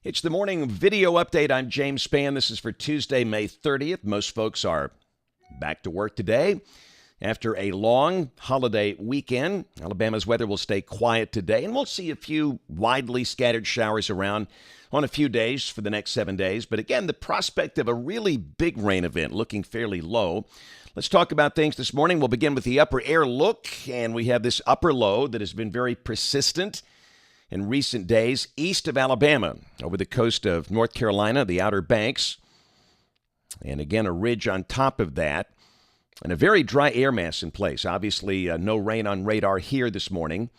It's the morning video update. I'm James Spann. This is for Tuesday, May 30th. Most folks are back to work today after a long holiday weekend. Alabama's weather will stay quiet today, and we'll see a few widely scattered showers around on a few days for the next 7 days. But again, the prospect of a really big rain event looking fairly low. Let's talk about things this morning. We'll begin with the upper air look, and we have this upper low that has been very persistent in recent days east of Alabama, over the coast of North Carolina, the Outer Banks, and again a ridge on top of that, and a very dry air mass in place. Obviously, no rain on radar here this morning.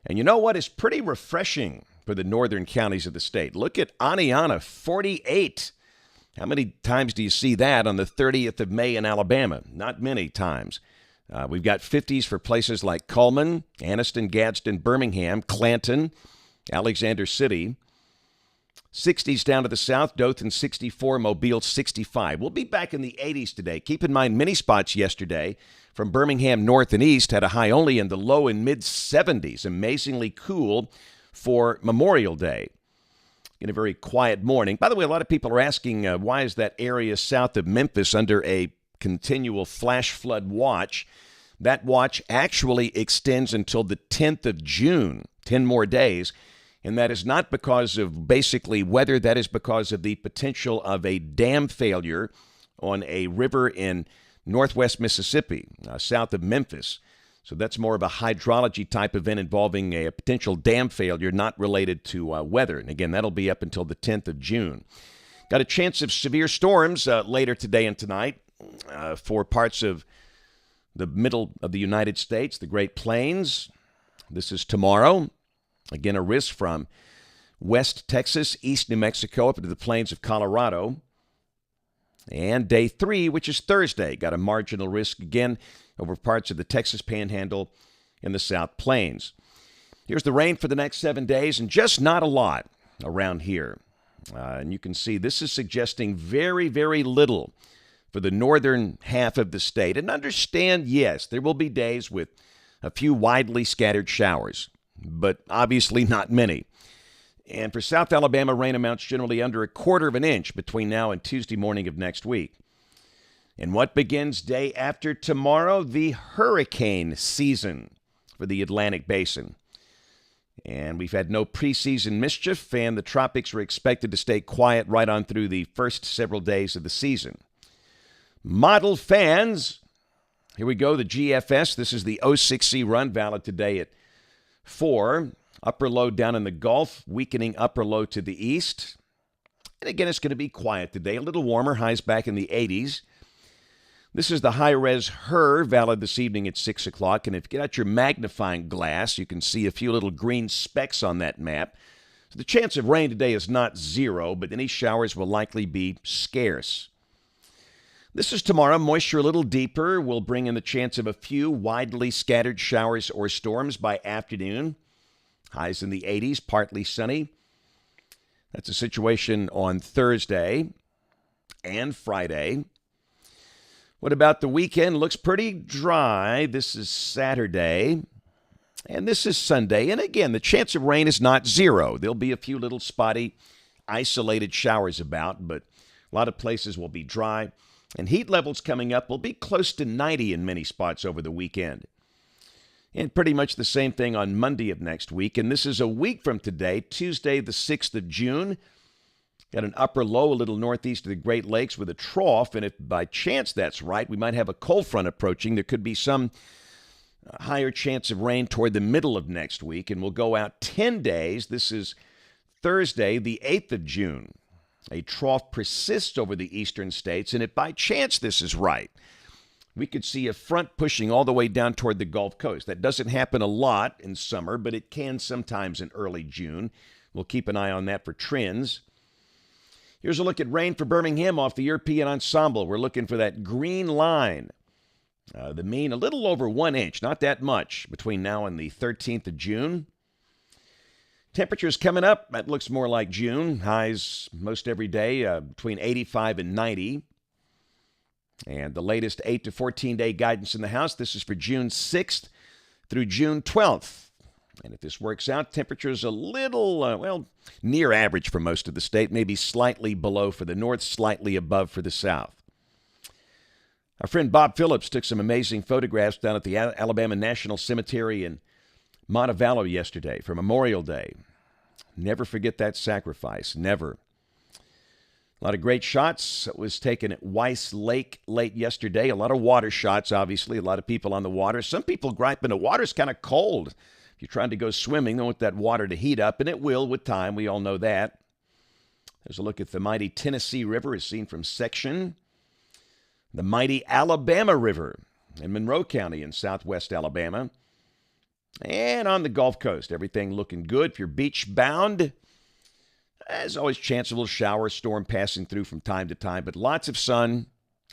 And you know what is pretty refreshing for the northern counties of the state? Look at Aniana, 48. How many times do you see that on the 30th of May in Alabama? Not many times. We've got 50s for places like Cullman, Anniston, Gadsden, Birmingham, Clanton, Alexander City. 60s down to the south, Dothan 64, Mobile 65. We'll be back in the 80s today. Keep in mind, many spots yesterday from Birmingham north and east had a high only in the low and mid 70s. Amazingly cool for Memorial Day. In a very quiet morning. By the way, a lot of people are asking why is that area south of Memphis under a continual flash flood watch. That watch actually extends until the 10th of June, 10 more days. And that is not because of basically weather. That is because of the potential of a dam failure on a river in northwest Mississippi, south of Memphis. So that's more of a hydrology type event involving a potential dam failure, not related to weather. And again, that'll be up until the 10th of June. Got a chance of severe storms later today and tonight. For parts of the middle of the United States, the Great Plains. This is tomorrow. Again, a risk from West Texas, East New Mexico, up into the plains of Colorado. And day 3, which is Thursday, got a marginal risk again over parts of the Texas Panhandle and the South Plains. Here's the rain for the next 7 days, and just not a lot around here. And you can see this is suggesting very, very little for the northern half of the state. And understand, yes, there will be days with a few widely scattered showers, but obviously not many. And for South Alabama, rain amounts generally under a quarter of an inch between now and Tuesday morning of next week. And what begins day after tomorrow? The hurricane season for the Atlantic Basin. And we've had no preseason mischief, and the tropics are expected to stay quiet right on through the first several days of the season. Model fans, here we go, the GFS. This is the 06C run, valid today at 4. Upper low down in the Gulf, weakening upper low to the east. And again, it's going to be quiet today, a little warmer, highs back in the 80s. This is the high-res HER, valid this evening at 6 o'clock. And if you get out your magnifying glass, you can see a few little green specks on that map. So the chance of rain today is not zero, but any showers will likely be scarce. This is tomorrow. Moisture a little deeper will bring in the chance of a few widely scattered showers or storms by afternoon. Highs in the 80s, partly sunny. That's a situation on Thursday and Friday. What about the weekend? Looks pretty dry. This is Saturday, and this is Sunday. And again, the chance of rain is not zero. There'll be a few little spotty, isolated showers about, but a lot of places will be dry. And heat levels coming up will be close to 90 in many spots over the weekend. And pretty much the same thing on Monday of next week. And this is a week from today, Tuesday, the 6th of June. Got an upper low a little northeast of the Great Lakes with a trough. And if by chance that's right, we might have a cold front approaching. There could be some higher chance of rain toward the middle of next week. And we'll go out 10 days. This is Thursday, the 8th of June. A trough persists over the eastern states, and if by chance this is right, we could see a front pushing all the way down toward the Gulf Coast. That doesn't happen a lot in summer, but it can sometimes in early June. We'll keep an eye on that for trends. Here's a look at rain for Birmingham off the European Ensemble. We're looking for that green line. The mean, a little over 1 inch, not that much, between now and the 13th of June. Temperatures coming up, that looks more like June. Highs most every day between 85 and 90. And the latest 8 to 14-day guidance in the house, this is for June 6th through June 12th. And if this works out, temperatures a little, near average for most of the state, maybe slightly below for the north, slightly above for the south. Our friend Bob Phillips took some amazing photographs down at the Alabama National Cemetery in Montevallo yesterday for Memorial Day. Never forget that sacrifice, never. A lot of great shots. It was taken at Weiss Lake late yesterday. A lot of water shots, obviously. A lot of people on the water. Some people griping the water's kind of cold. If you're trying to go swimming, they want that water to heat up, and it will with time. We all know that. There's a look at the mighty Tennessee River as seen from section. The mighty Alabama River in Monroe County in southwest Alabama. And on the Gulf Coast, everything looking good. If you're beach bound, there's always chance of a little shower, storm passing through from time to time, but lots of sun,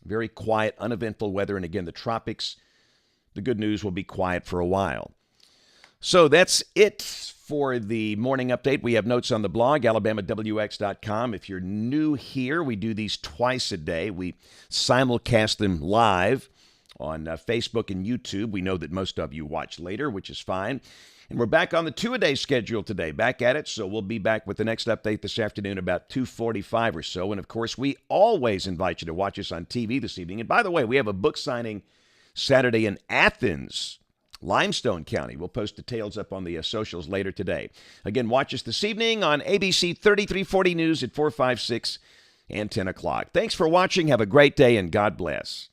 very quiet, uneventful weather. And again, the tropics, the good news will be quiet for a while. So that's it for the morning update. We have notes on the blog, alabamawx.com. If you're new here, we do these twice a day. We simulcast them live on Facebook and YouTube. We know that most of you watch later, which is fine. And we're back on the two-a-day schedule today, back at it. So we'll be back with the next update this afternoon about 2:45 or so. And, of course, we always invite you to watch us on TV this evening. And, by the way, we have a book signing Saturday in Athens, Limestone County. We'll post details up on the socials later today. Again, watch us this evening on ABC 3340 News at 4, 5, 6, and 10 o'clock. Thanks for watching. Have a great day, and God bless.